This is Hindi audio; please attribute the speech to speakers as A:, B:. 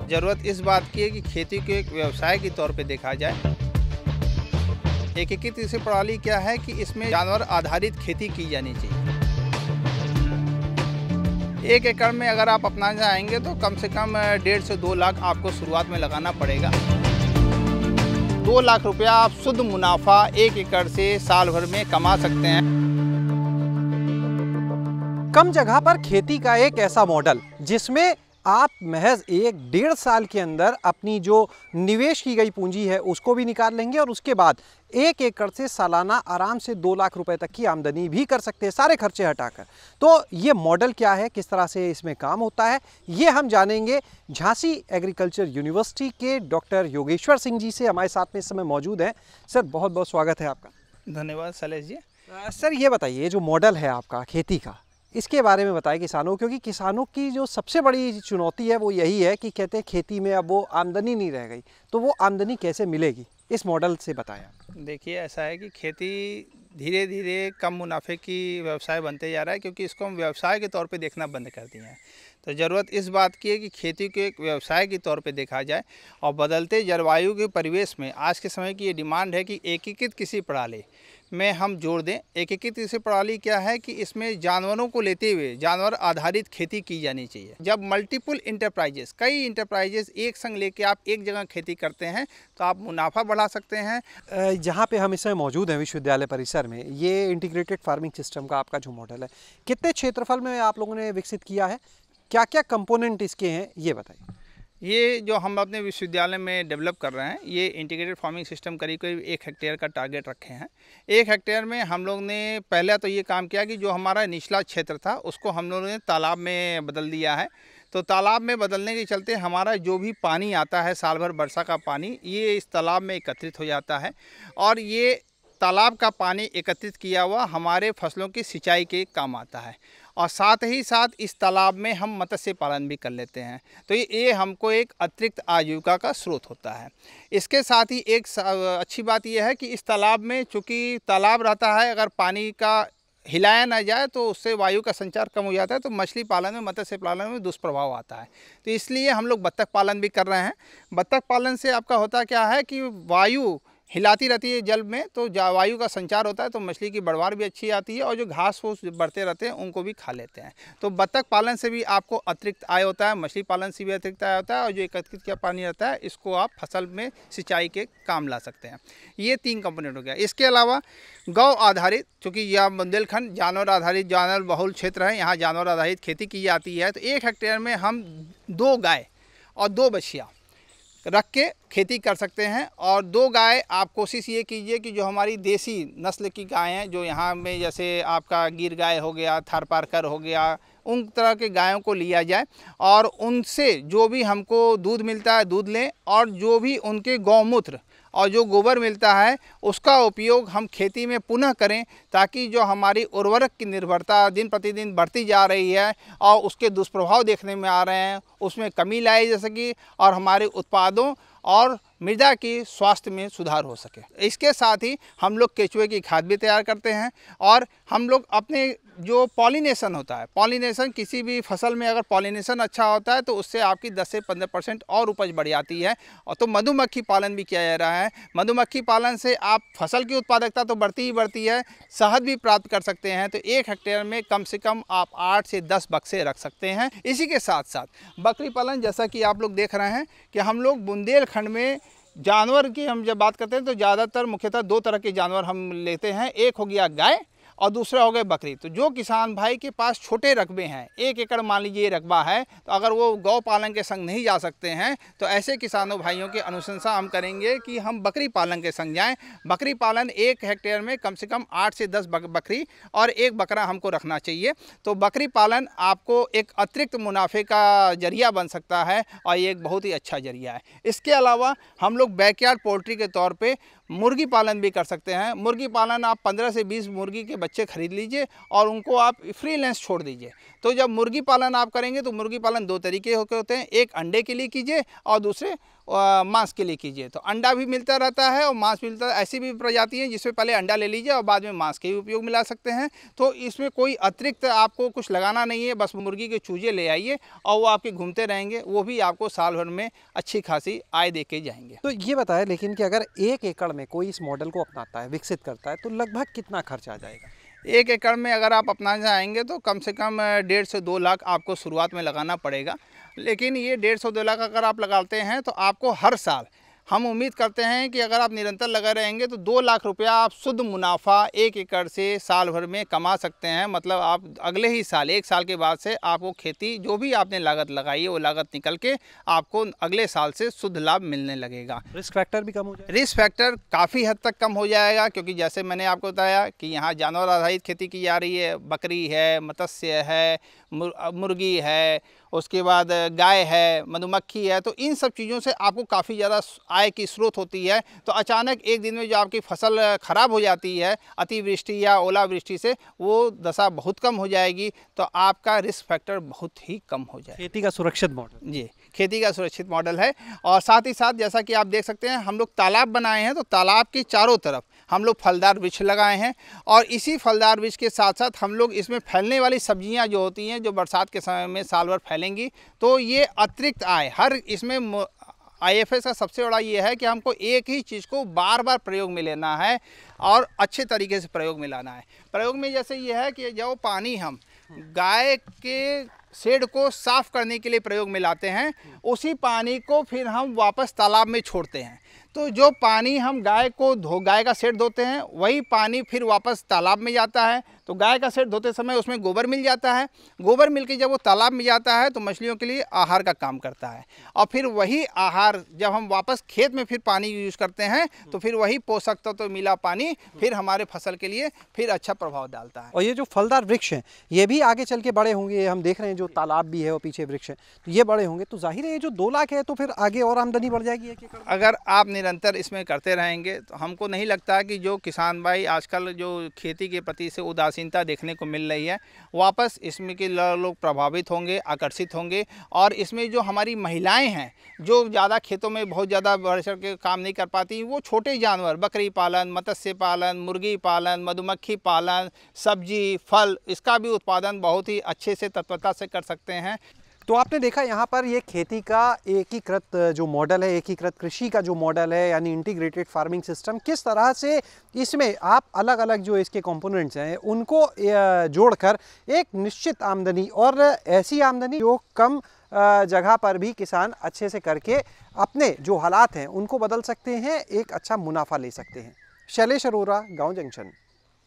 A: ज़रूरत इस बात की है कि खेती को एक व्यवसाय के तौर पे देखा जाए। एकीकृत कृषि प्रणाली क्या है कि इसमें जानवर आधारित खेती की जानी चाहिए। 1 एकड़ में अगर आप अपनाना चाहेंगे तो कम से कम 1.5 से 2 लाख आपको शुरुआत में लगाना पड़ेगा। 2 लाख रुपया आप शुद्ध मुनाफा 1 एकड़ से साल भर में कमा सकते हैं।
B: कम जगह पर खेती का एक ऐसा मॉडल जिसमें आप महज 1-1.5 साल के अंदर अपनी जो निवेश की गई पूंजी है उसको भी निकाल लेंगे और उसके बाद 1 एकड़ से सालाना आराम से 2 लाख रुपए तक की आमदनी भी कर सकते हैं, सारे खर्चे हटाकर। तो ये मॉडल क्या है, किस तरह से इसमें काम होता है, ये हम जानेंगे झांसी एग्रीकल्चर यूनिवर्सिटी के डॉक्टर योगेश्वर सिंह जी से हमारे साथ में इस समय मौजूद हैं। सर, बहुत बहुत स्वागत है आपका।
A: धन्यवाद शैलेश जी।
B: सर, ये बताइए, ये जो मॉडल है आपका खेती का, इसके बारे में बताएं किसानों, क्योंकि किसानों की जो सबसे बड़ी चुनौती है वो यही है कि कहते हैं खेती में अब वो आमदनी नहीं रह गई, तो वो आमदनी कैसे मिलेगी, इस मॉडल से बताया।
A: देखिए, ऐसा है कि खेती धीरे धीरे कम मुनाफे की व्यवसाय बनते जा रहा है, क्योंकि इसको हम व्यवसाय के तौर पे देखना बंद कर दिए हैं। तो ज़रूरत इस बात की है कि खेती को एक व्यवसाय के तौर पे देखा जाए और बदलते जलवायु के परिवेश में आज के समय की ये डिमांड है कि एकीकृत कृषि प्रणाली में हम जोड़ दें। एकीकृत कृषि प्रणाली क्या है कि इसमें जानवरों को लेते हुए जानवर आधारित खेती की जानी चाहिए। जब मल्टीपल इंटरप्राइजेस, कई इंटरप्राइजेस एक संग लेके आप एक जगह खेती करते हैं तो आप मुनाफा बढ़ा सकते हैं।
B: जहाँ पे हम इस समय मौजूद हैं विश्वविद्यालय परिसर में, ये इंटीग्रेटेड फार्मिंग सिस्टम का आपका जो मॉडल है, कितने क्षेत्रफल में आप लोगों ने विकसित किया है, क्या क्या कंपोनेंट इसके हैं, ये बताइए।
A: ये जो हम अपने विश्वविद्यालय में डेवलप कर रहे हैं, ये इंटीग्रेटेड फार्मिंग सिस्टम करीब करीब 1 हेक्टेयर का टारगेट रखे हैं। 1 हेक्टेयर में हम लोग ने पहले तो ये काम किया कि जो हमारा निचला क्षेत्र था उसको हम लोगों ने तालाब में बदल दिया है। तो तालाब में बदलने के चलते हमारा जो भी पानी आता है, साल भर वर्षा का पानी, ये इस तालाब में एकत्रित हो जाता है और ये तालाब का पानी एकत्रित किया हुआ हमारे फसलों की सिंचाई के काम आता है। और साथ ही साथ इस तालाब में हम मत्स्य पालन भी कर लेते हैं। तो ये हमको एक अतिरिक्त आजीविका का स्रोत होता है। इसके साथ ही एक अच्छी बात यह है कि इस तालाब में, चूँकि तालाब रहता है, अगर पानी का हिलाया ना जाए तो उससे वायु का संचार कम हो जाता है, तो मछली पालन में, मत्स्य पालन में दुष्प्रभाव आता है। तो इसलिए हम लोग बत्तख पालन भी कर रहे हैं। बत्तख पालन से आपका होता क्या है कि वायु हिलाती रहती है जल में, तो वायु का संचार होता है, तो मछली की बढ़वार भी अच्छी आती है और जो घास फूस बढ़ते रहते हैं उनको भी खा लेते हैं। तो बत्तख पालन से भी आपको अतिरिक्त आय होता है, मछली पालन से भी अतिरिक्त आय होता है और जो एकत्रित किया पानी रहता है इसको आप फसल में सिंचाई के काम ला सकते हैं। ये 3 कंपोनेंट हो गया। इसके अलावा गौ आधारित, चूँकि यह बुंदेलखंड जानवर आधारित, जानवर बहुल क्षेत्र है, यहाँ जानवर आधारित खेती की जाती है। तो 1 हेक्टेयर में हम 2 गाय और 2 बछिया रख के खेती कर सकते हैं। और 2 गाय आप कोशिश ये कीजिए कि जो हमारी देसी नस्ल की गाय हैं, जो यहाँ में जैसे आपका गिर गाय हो गया, थारपारकर हो गया, उन तरह के गायों को लिया जाए और उनसे जो भी हमको दूध मिलता है दूध लें और जो भी उनके गौमूत्र और जो गोबर मिलता है उसका उपयोग हम खेती में पुनः करें, ताकि जो हमारी उर्वरक की निर्भरता दिन प्रतिदिन बढ़ती जा रही है और उसके दुष्प्रभाव देखने में आ रहे हैं, उसमें कमी लाई जा सके और हमारे उत्पादों और मृदा की स्वास्थ्य में सुधार हो सके। इसके साथ ही हम लोग केचुए की खाद भी तैयार करते हैं और हम लोग अपने जो पॉलिनेशन होता है, पॉलिनेशन किसी भी फसल में अगर पॉलिनेशन अच्छा होता है तो उससे आपकी 10 से 15% और उपज बढ़ जाती है। और तो मधुमक्खी पालन भी किया जा रहा है। मधुमक्खी पालन से आप फसल की उत्पादकता तो बढ़ती ही बढ़ती है, शहद भी प्राप्त कर सकते हैं। तो 1 हेक्टेयर में कम से कम आप 8 से 10 बक्से रख सकते हैं। इसी के साथ साथ बकरी पालन, जैसा कि आप लोग देख रहे हैं कि हम लोग बुंदेलखंड में जानवर की हम जब बात करते हैं तो ज़्यादातर मुख्यतः 2 तरह के जानवर हम लेते हैं। एक हो गया गाय और दूसरा हो गए बकरी। तो जो किसान भाई के पास छोटे रकबे हैं, 1 एकड़ मान लीजिए रकबा है, तो अगर वो गौ पालन के संग नहीं जा सकते हैं तो ऐसे किसानों भाइयों की अनुशंसा हम करेंगे कि हम बकरी पालन के संग जाएं। बकरी पालन 1 हेक्टेयर में कम से कम 8 से 10 बकरी और 1 बकरा हमको रखना चाहिए। तो बकरी पालन आपको एक अतिरिक्त मुनाफे का जरिया बन सकता है और ये एक बहुत ही अच्छा जरिया है। इसके अलावा हम लोग बैकयार्ड पोल्ट्री के तौर पर मुर्गी पालन भी कर सकते हैं। मुर्गी पालन आप 15 से 20 मुर्गी के बच्चे खरीद लीजिए और उनको आप फ्रीलांस छोड़ दीजिए। तो तो जब मुर्गी पालन आप करेंगे तो मुर्गी पालन दो तरीके होते हैं, एक अंडे के लिए कीजिए और दूसरे मांस के लिए कीजिए। तो अंडा भी मिलता रहता है और मांस मिलता है। ऐसी भी प्रजाति है जिसमें पहले अंडा ले लीजिए और बाद में मांस के भी उपयोग में ला सकते हैं। तो इसमें कोई अतिरिक्त आपको कुछ लगाना नहीं है, बस मुर्गी के चूजे ले आइए और वो आपके घूमते रहेंगे, वो भी आपको साल भर में अच्छी खासी आय दे के जाएंगे।
B: तो ये बताएं लेकिन कि अगर 1 एकड़ में कोई इस मॉडल को अपनाता है, विकसित करता है, तो लगभग कितना खर्च आ जाएगा?
A: 1 एकड़ में अगर आप अपनाना चाहेंगे तो कम से कम 1.5 से 2 लाख आपको शुरुआत में लगाना पड़ेगा। लेकिन ये 1.5 से 2 लाख अगर आप लगाते हैं तो आपको हर साल, हम उम्मीद करते हैं कि अगर आप निरंतर लगे रहेंगे तो 2 लाख रुपया आप शुद्ध मुनाफा 1 एकड़ से साल भर में कमा सकते हैं। मतलब आप अगले ही साल, 1 साल के बाद से आपको खेती जो भी आपने लागत लगाई है वो लागत निकल के आपको अगले साल से शुद्ध लाभ मिलने लगेगा।
B: रिस्क फैक्टर भी कम हो जाएगा?
A: रिस्क फैक्टर काफ़ी हद तक कम हो जाएगा, क्योंकि जैसे मैंने आपको बताया कि यहाँ जानवर आधारित खेती की जा रही है। बकरी है, मत्स्य है, मुर्गी है, उसके बाद गाय है, मधुमक्खी है। तो इन सब चीज़ों से आपको काफ़ी ज़्यादा आय की स्रोत होती है। तो अचानक एक दिन में जो आपकी फसल खराब हो जाती है अतिवृष्टि या ओलावृष्टि से, वो दशा बहुत कम हो जाएगी। तो आपका रिस्क फैक्टर बहुत ही कम हो जाएगा।
B: खेती का सुरक्षित मॉडल।
A: जी, खेती का सुरक्षित मॉडल है। और साथ ही साथ जैसा कि आप देख सकते हैं, हम लोग तालाब बनाए हैं, तो तालाब के चारों तरफ हम लोग फलदार वृक्ष लगाए हैं। और इसी फलदार वृक्ष के साथ साथ हम लोग इसमें फैलने वाली सब्जियां जो होती हैं, जो बरसात के समय में साल भर फैलेंगी, तो ये अतिरिक्त आय हर इसमें IFS का सबसे बड़ा ये है कि हमको एक ही चीज़ को बार बार प्रयोग में लेना है और अच्छे तरीके से प्रयोग में लाना है। प्रयोग में जैसे ये है कि जो पानी हम गाय के शेड को साफ़ करने के लिए प्रयोग में लाते हैं, उसी पानी को फिर हम वापस तालाब में छोड़ते हैं। तो जो पानी हम गाय का शेड धोते हैं, वही पानी फिर वापस तालाब में जाता है। तो गाय का शेड धोते समय उसमें गोबर मिल जाता है। गोबर मिल के जब वो तालाब में जाता है तो मछलियों के लिए आहार का काम करता है। और फिर वही आहार जब हम वापस खेत में फिर पानी यूज़ करते हैं, तो फिर वही पोषक तत्व तो मिला पानी फिर हमारे फसल के लिए फिर अच्छा प्रभाव डालता है।
B: और ये जो फलदार वृक्ष हैं, ये भी आगे चल के बड़े होंगे। हम देख रहे हैं जो तालाब भी है और पीछे वृक्ष है, तो ये बड़े होंगे। तो जाहिर है ये जो 2 लाख है तो फिर आगे और आमदनी बढ़ जाएगी।
A: अगर आप निरंतर इसमें करते रहेंगे तो हमको नहीं लगता कि जो किसान भाई आजकल जो खेती के प्रति से उदासीनता देखने को मिल रही है, वापस इसमें के लोग प्रभावित होंगे, आकर्षित होंगे। और इसमें जो हमारी महिलाएं हैं, जो ज़्यादा खेतों में बहुत ज़्यादा बढ़ चढ़ के काम नहीं कर पाती, वो छोटे जानवर, बकरी पालन, मत्स्य पालन, मुर्गी पालन, मधुमक्खी पालन, सब्जी, फल, इसका भी उत्पादन बहुत ही अच्छे से तत्परता से कर सकते हैं।
B: तो आपने देखा यहाँ पर ये खेती का एकीकृत जो मॉडल है, एकीकृत कृषि का जो मॉडल है, यानी इंटीग्रेटेड फार्मिंग सिस्टम, किस तरह से इसमें आप अलग अलग जो इसके कंपोनेंट्स हैं उनको जोड़कर एक निश्चित आमदनी, और ऐसी आमदनी जो कम जगह पर भी किसान अच्छे से करके अपने जो हालात हैं उनको बदल सकते हैं, एक अच्छा मुनाफा ले सकते हैं। शैलेश अरोरा, गाँव जंक्शन।